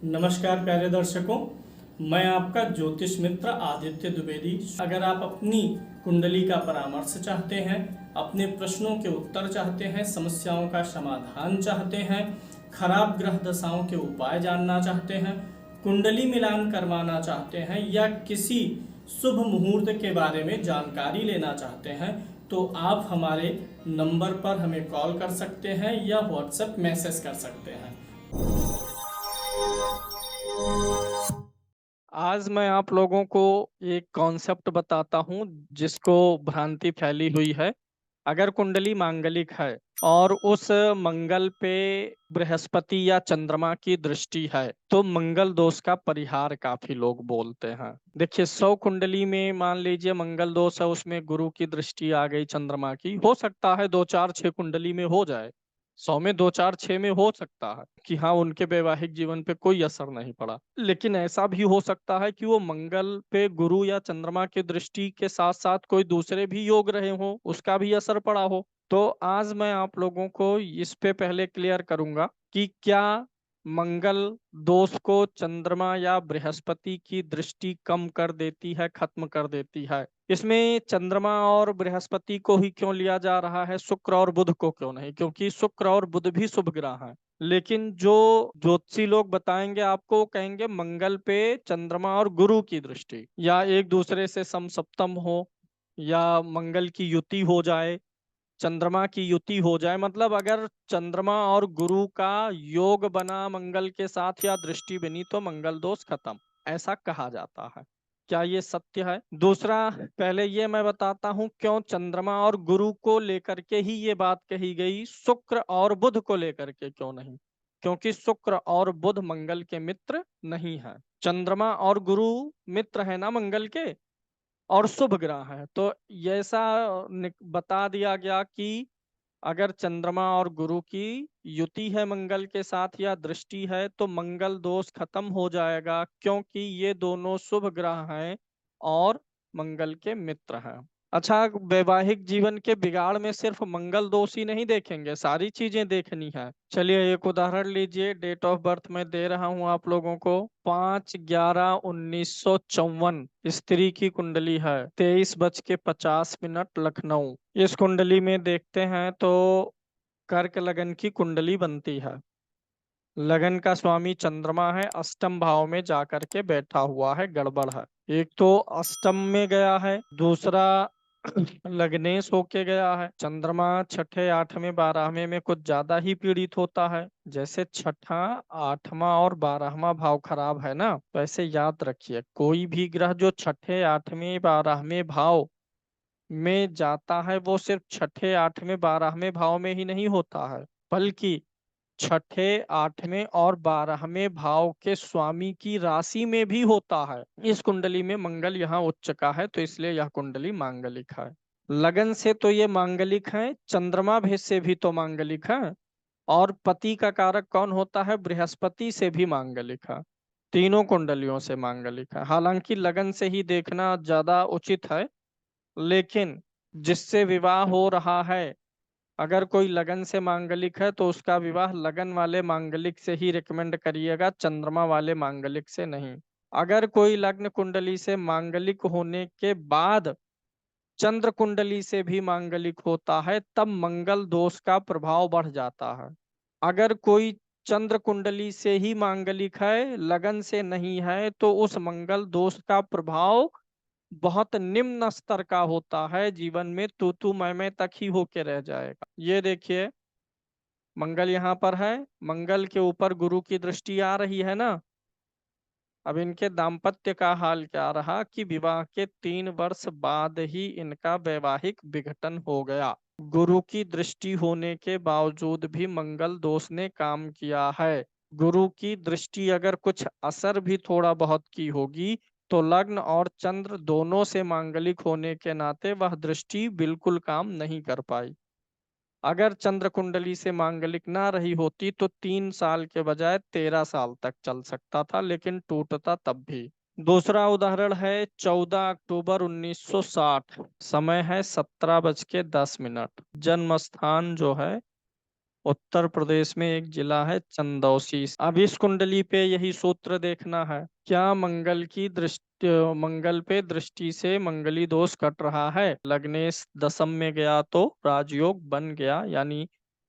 नमस्कार प्यारे दर्शकों, मैं आपका ज्योतिष मित्र आदित्य द्विवेदी। अगर आप अपनी कुंडली का परामर्श चाहते हैं, अपने प्रश्नों के उत्तर चाहते हैं, समस्याओं का समाधान चाहते हैं, खराब ग्रह दशाओं के उपाय जानना चाहते हैं, कुंडली मिलान करवाना चाहते हैं या किसी शुभ मुहूर्त के बारे में जानकारी लेना चाहते हैं, तो आप हमारे नंबर पर हमें कॉल कर सकते हैं या व्हाट्सएप मैसेज कर सकते हैं। आज मैं आप लोगों को एक कॉन्सेप्ट बताता हूँ जिसको भ्रांति फैली हुई है। अगर कुंडली मांगलिक है और उस मंगल पे बृहस्पति या चंद्रमा की दृष्टि है तो मंगल दोष का परिहार काफी लोग बोलते हैं। देखिए 100 कुंडली में मान लीजिए मंगल दोष है, उसमें गुरु की दृष्टि आ गई चंद्रमा की, हो सकता है 2 4 6 कुंडली में हो जाए, 100 में 2 4 6 में हो सकता है कि हाँ उनके वैवाहिक जीवन पे कोई असर नहीं पड़ा। लेकिन ऐसा भी हो सकता है कि वो मंगल पे गुरु या चंद्रमा की दृष्टि के साथ साथ कोई दूसरे भी योग रहे हो, उसका भी असर पड़ा हो। तो आज मैं आप लोगों को इस पे पहले क्लियर करूंगा कि क्या मंगल दोष को चंद्रमा या बृहस्पति की दृष्टि कम कर देती है, खत्म कर देती है। इसमें चंद्रमा और बृहस्पति को ही क्यों लिया जा रहा है, शुक्र और बुध को क्यों नहीं? क्योंकि शुक्र और बुध भी शुभ ग्रह हैं। लेकिन जो ज्योतिषी लोग बताएंगे आपको, कहेंगे मंगल पे चंद्रमा और गुरु की दृष्टि या एक दूसरे से समसप्तम हो या मंगल की युति हो जाए, चंद्रमा की युति हो जाए, मतलब अगर चंद्रमा और गुरु का योग बना मंगल के साथ या दृष्टि बनी तो मंगल दोष खत्म, ऐसा कहा जाता है। क्या ये सत्य है? दूसरा, पहले ये मैं बताता हूं क्यों चंद्रमा और गुरु को लेकर के ही ये बात कही गई, शुक्र और बुध को लेकर के क्यों नहीं? क्योंकि शुक्र और बुध मंगल के मित्र नहीं है। चंद्रमा और गुरु मित्र है ना मंगल के और शुभ ग्रह है। तो ऐसा बता दिया गया कि अगर चंद्रमा और गुरु की युति है मंगल के साथ या दृष्टि है तो मंगल दोष खत्म हो जाएगा, क्योंकि ये दोनों शुभ ग्रह हैं और मंगल के मित्र हैं। अच्छा, वैवाहिक जीवन के बिगाड़ में सिर्फ मंगल दोष ही नहीं देखेंगे, सारी चीजें देखनी है। चलिए एक उदाहरण लीजिए, डेट ऑफ बर्थ में दे रहा हूं आप लोगों को, 5/11/1954 स्त्री की कुंडली है, 23:50 लखनऊ। इस कुंडली में देखते हैं तो कर्क लगन की कुंडली बनती है। लगन का स्वामी चंद्रमा है, अष्टम भाव में जाकर के बैठा हुआ है, गड़बड़ है। एक तो अष्टम में गया है, दूसरा लग्नेश होके गया है। चंद्रमा छठे, आठवें, 12वें में कुछ ज्यादा ही पीड़ित होता है। जैसे छठा, आठवां और 12वां भाव खराब है ना, तो ऐसे याद रखिए कोई भी ग्रह जो छठे, आठवें, 12वें भाव में जाता है वो सिर्फ छठे, आठवें, 12वें भाव में ही नहीं होता है, बल्कि छठे, आठवें और 12वें भाव के स्वामी की राशि में भी होता है। इस कुंडली में मंगल यहाँ उच्च का है तो इसलिए यह कुंडली मांगलिक है। लगन से तो ये मांगलिक है, चंद्रमा भेद से भी तो मांगलिक है, और पति का कारक कौन होता है, बृहस्पति से भी मांगलिक है। तीनों कुंडलियों से मांगलिक है। हालांकि लगन से ही देखना ज्यादा उचित है, लेकिन जिससे विवाह हो रहा है, अगर कोई लगन से मांगलिक है तो उसका विवाह लगन वाले मांगलिक से ही रिकमेंड करिएगा, चंद्रमा वाले मांगलिक से नहीं। अगर कोई लग्न कुंडली से मांगलिक होने के बाद चंद्र कुंडली से भी मांगलिक होता है तब मंगल दोष का प्रभाव बढ़ जाता है। अगर कोई चंद्र कुंडली से ही मांगलिक है, लगन से नहीं है, तो उस मंगल दोष का प्रभाव बहुत निम्न स्तर का होता है, जीवन में तू मैं तक ही होके रह जाएगा। ये देखिए मंगल यहाँ पर है, मंगल के ऊपर गुरु की दृष्टि आ रही है ना। अब इनके दाम्पत्य का हाल क्या रहा कि विवाह के 3 वर्ष बाद ही इनका वैवाहिक विघटन हो गया। गुरु की दृष्टि होने के बावजूद भी मंगल दोष ने काम किया है। गुरु की दृष्टि अगर कुछ असर भी थोड़ा बहुत की होगी तो लग्न और चंद्र दोनों से मांगलिक होने के नाते वह दृष्टि बिल्कुल काम नहीं कर पाई। अगर चंद्र कुंडली से मांगलिक ना रही होती तो 3 साल के बजाय 13 साल तक चल सकता था, लेकिन टूटता तब भी। दूसरा उदाहरण है 14 अक्टूबर 1960, समय है 17:10। जन्म स्थान जो है उत्तर प्रदेश में एक जिला है चंदौसी। अब इस कुंडली पे यही सूत्र देखना है, क्या मंगल पे दृष्टि से मंगली दोष कट रहा है। लग्नेश दशम में गया तो राजयोग बन गया, यानी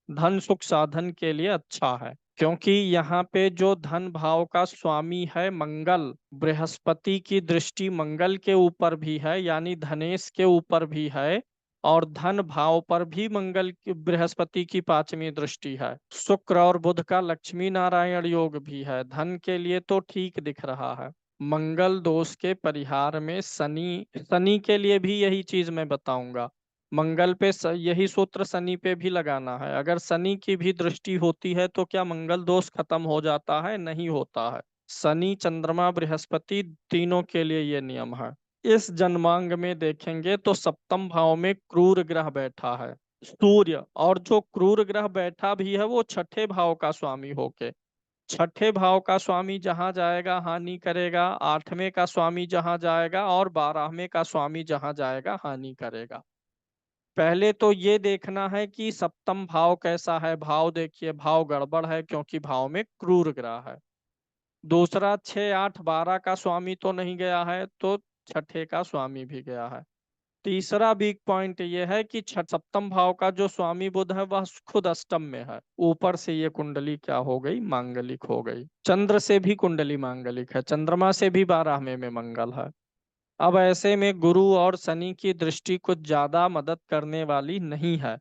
धन सुख साधन के लिए अच्छा है। क्योंकि यहाँ पे जो धन भाव का स्वामी है मंगल, बृहस्पति की दृष्टि मंगल के ऊपर भी है, यानी धनेश के ऊपर भी है, और धन भाव पर भी बृहस्पति की पांचवी दृष्टि है। शुक्र और बुध का लक्ष्मी नारायण योग भी है, धन के लिए तो ठीक दिख रहा है। मंगल दोष के परिहार में शनि शनि के लिए भी यही चीज मैं बताऊंगा। मंगल पे यही सूत्र शनि पे भी लगाना है। अगर शनि की भी दृष्टि होती है तो क्या मंगल दोष खत्म हो जाता है? नहीं होता है। शनि, चंद्रमा, बृहस्पति तीनों के लिए ये नियम है। इस जन्मांग में देखेंगे तो सप्तम भाव में क्रूर ग्रह बैठा है सूर्य, और जो क्रूर ग्रह बैठा भी है वो छठे भाव का स्वामी होके, छठे भाव का स्वामी जहां जाएगा हानि करेगा, आठवें का स्वामी जहां जाएगा और 12वें का स्वामी जहां जाएगा हानि करेगा। पहले तो ये देखना है कि सप्तम भाव कैसा है। भाव देखिए, भाव गड़बड़ है क्योंकि भाव में क्रूर ग्रह है। दूसरा, 6, 8, 12 का स्वामी तो नहीं गया है, तो छठे का स्वामी भी गया है। तीसरा वीक पॉइंट ये है कि सप्तम भाव का जो स्वामी बुध है वह खुद अष्टम में है। ऊपर से ये कुंडली क्या हो गई? मांगलिक हो गई। चंद्र से भी कुंडली मांगलिक है, चंद्रमा से भी 12वें में मंगल है। अब ऐसे में गुरु और शनि की दृष्टि कुछ ज्यादा मदद करने वाली नहीं है।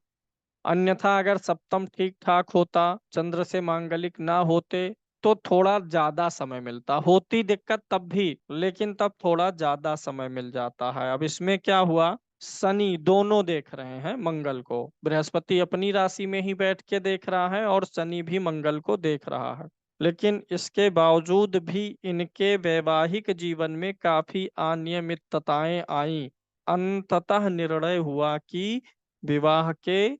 अन्यथा अगर सप्तम ठीक ठाक होता, चंद्र से मांगलिक ना होते, तो थोड़ा ज्यादा समय मिलता। होती दिक्कत तब भी, लेकिन तब थोड़ा ज्यादा समय मिल जाता है। अब इसमें क्या हुआ, शनि दोनों देख रहे हैं मंगल को, बृहस्पति अपनी राशि में ही बैठ के देख रहा है और शनि भी मंगल को देख रहा है। लेकिन इसके बावजूद भी इनके वैवाहिक जीवन में काफी अनियमितताएं आई। अंततः निर्णय हुआ कि विवाह के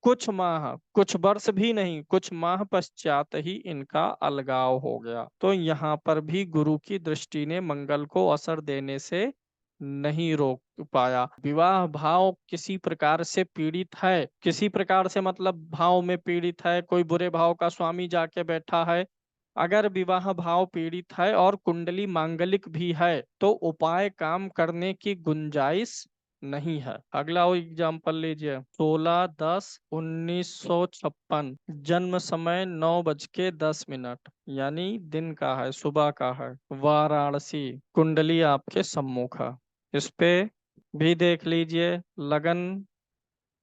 कुछ माह, कुछ वर्ष भी नहीं, कुछ माह पश्चात ही इनका अलगाव हो गया। तो यहाँ पर भी गुरु की दृष्टि ने मंगल को असर देने से नहीं रोक पाया। विवाह भाव किसी प्रकार से पीड़ित है, किसी प्रकार से मतलब भाव में पीड़ित है, कोई बुरे भाव का स्वामी जाके बैठा है। अगर विवाह भाव पीड़ित है और कुंडली मांगलिक भी है तो उपाय काम करने की गुंजाइश नहीं है। अगला वो एग्जाम्पल लीजिए, 16/10/1956, जन्म समय 9:10, यानी दिन का है, सुबह का है, वाराणसी। कुंडली आपके सम्मुख है। इस पे भी देख लीजिए, लगन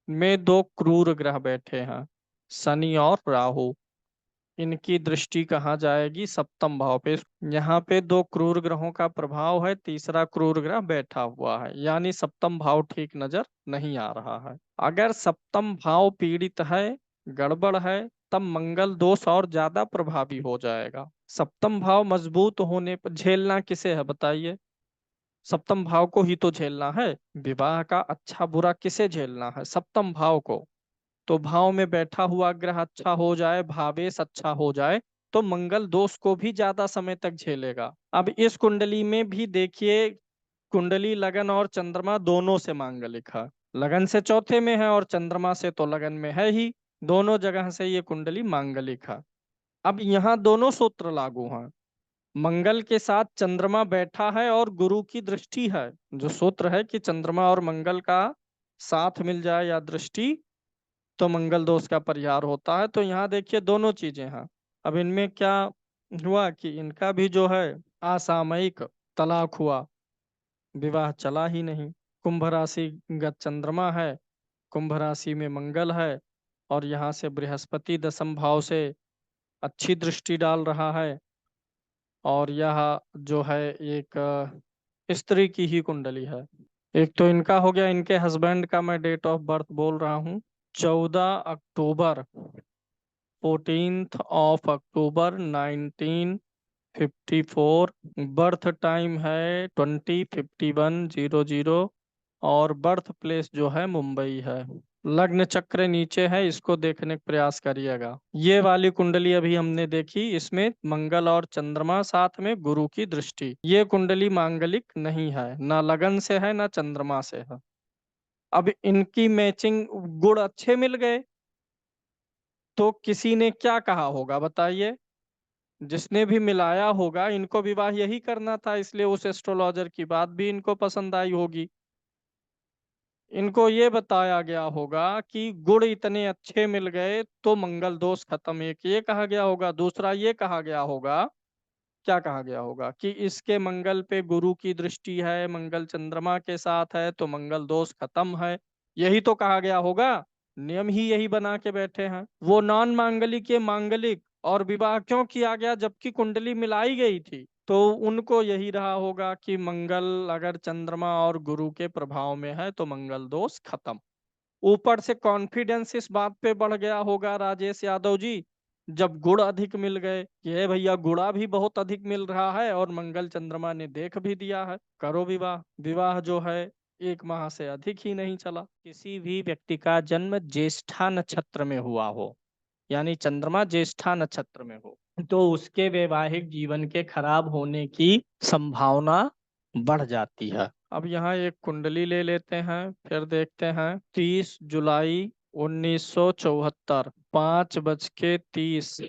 में दो क्रूर ग्रह बैठे हैं, शनि और राहु। इनकी दृष्टि कहाँ जाएगी? सप्तम भाव पे। यहाँ पे दो क्रूर ग्रहों का प्रभाव है, तीसरा क्रूर ग्रह बैठा हुआ है, यानी सप्तम भाव ठीक नजर नहीं आ रहा है। अगर सप्तम भाव पीड़ित है, गड़बड़ है, तब मंगल दोष और ज्यादा प्रभावी हो जाएगा। सप्तम भाव मजबूत होने पर झेलना किसे है बताइए? सप्तम भाव को ही तो झेलना है। विवाह का अच्छा बुरा किसे झेलना है? सप्तम भाव को। तो भाव में बैठा हुआ ग्रह अच्छा हो जाए, भावेश अच्छा हो जाए, तो मंगल दोष को भी ज्यादा समय तक झेलेगा। अब इस कुंडली में भी देखिए, कुंडली लगन और चंद्रमा दोनों से मांगलिक है। लगन से चौथे में है और चंद्रमा से तो लगन में है ही, दोनों जगह से ये कुंडली मांगलिक है। अब यहाँ दोनों सूत्र लागू हैं। मंगल के साथ चंद्रमा बैठा है और गुरु की दृष्टि है। जो सूत्र है कि चंद्रमा और मंगल का साथ मिल जाए या दृष्टि, तो मंगल दोष का परिहार होता है। तो यहाँ देखिए दोनों चीजें हैं। अब इनमें क्या हुआ कि इनका भी जो है असामयिक तलाक हुआ, विवाह चला ही नहीं। कुंभ राशि गत चंद्रमा है, कुंभ राशि में मंगल है, और यहाँ से बृहस्पति दशम भाव से अच्छी दृष्टि डाल रहा है। और यह जो है एक स्त्री की ही कुंडली है। एक तो इनका हो गया, इनके हस्बैंड का मैं डेट ऑफ बर्थ बोल रहा हूँ, 14 अक्टूबर, 14th of October 1954। Birth time है 20:51:00, और बर्थ प्लेस जो है मुंबई है। लग्न चक्र नीचे है, इसको देखने का प्रयास करिएगा। ये वाली कुंडली अभी हमने देखी, इसमें मंगल और चंद्रमा साथ में गुरु की दृष्टि। ये कुंडली मांगलिक नहीं है, ना लगन से है ना चंद्रमा से है। अब इनकी मैचिंग गुण अच्छे मिल गए, तो किसी ने क्या कहा होगा बताइए? जिसने भी मिलाया होगा, इनको विवाह यही करना था, इसलिए उस एस्ट्रोलॉजर की बात भी इनको पसंद आई होगी। इनको ये बताया गया होगा कि गुण इतने अच्छे मिल गए तो मंगल दोष खत्म, एक ये कहा गया होगा। दूसरा ये कहा गया होगा, क्या कहा गया होगा कि इसके मंगल पे गुरु की दृष्टि है, मंगल चंद्रमा के साथ है तो मंगल दोष खत्म है, यही तो कहा गया होगा। नियम ही यही बना के बैठे हैं। वो नॉन मांगलिक के मांगलिक और विवाह क्यों किया गया जबकि कुंडली मिलाई गई थी? तो उनको यही रहा होगा कि मंगल अगर चंद्रमा और गुरु के प्रभाव में है तो मंगल दोष खत्म। ऊपर से कॉन्फिडेंस इस बात पे बढ़ गया होगा राजेश यादव जी, जब गुण अधिक मिल गए कि ये भैया गुणा भी बहुत अधिक मिल रहा है और मंगल चंद्रमा ने देख भी दिया है, करो विवाह। विवाह जो है 1 माह से अधिक ही नहीं चला। किसी भी व्यक्ति का जन्म ज्येष्ठा नक्षत्र में हुआ हो, यानी चंद्रमा ज्येष्ठा नक्षत्र में हो, तो उसके वैवाहिक जीवन के खराब होने की संभावना बढ़ जाती है। अब यहाँ एक कुंडली ले लेते हैं, फिर देखते हैं। 30 जुलाई 1974, 5:30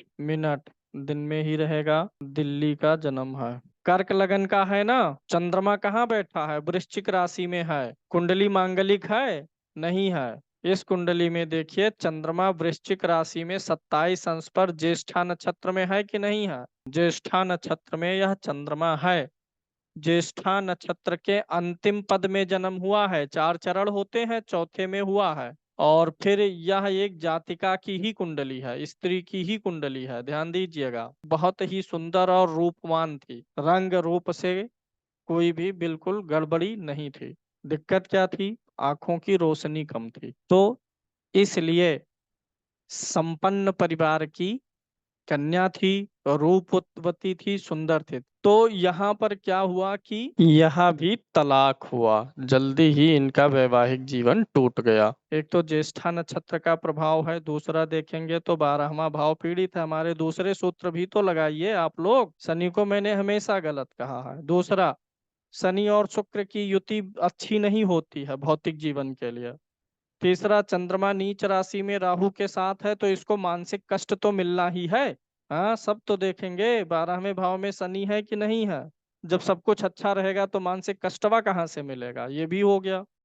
दिन में ही रहेगा, दिल्ली का जन्म है। कर्क लगन का है ना। चंद्रमा कहाँ बैठा है? वृश्चिक राशि में है। कुंडली मांगलिक है? नहीं है। इस कुंडली में देखिए चंद्रमा वृश्चिक राशि में 27 अंश पर ज्येष्ठा नक्षत्र में है कि नहीं है? ज्येष्ठा नक्षत्र में यह चंद्रमा है। ज्येष्ठा नक्षत्र के अंतिम पद में जन्म हुआ है। 4 चरण होते हैं, चौथे में हुआ है। और फिर यह एक जातिका की ही कुंडली है, स्त्री की ही कुंडली है, ध्यान दीजिएगा। बहुत ही सुंदर और रूपवान थी, रंग रूप से कोई भी बिल्कुल गड़बड़ी नहीं थी। दिक्कत क्या थी? आंखों की रोशनी कम थी। तो इसलिए संपन्न परिवार की कन्या थी, रूपवती थी, सुंदर थी। तो यहाँ पर क्या हुआ कि यह भी तलाक हुआ, जल्दी ही इनका वैवाहिक जीवन टूट गया। एक तो ज्येष्ठा नक्षत्र का प्रभाव है, दूसरा देखेंगे तो 12वां भाव पीड़ित है। हमारे दूसरे सूत्र भी तो लगाइए आप लोग। शनि को मैंने हमेशा गलत कहा है। दूसरा, शनि और शुक्र की युति अच्छी नहीं होती है भौतिक जीवन के लिए। तीसरा, चंद्रमा नीच राशि में राहु के साथ है तो इसको मानसिक कष्ट तो मिलना ही है। हाँ, सब तो देखेंगे 12वें भाव में शनि है कि नहीं है। जब सब कुछ अच्छा रहेगा तो मानसिक कष्टवा कहाँ से मिलेगा, ये भी हो गया।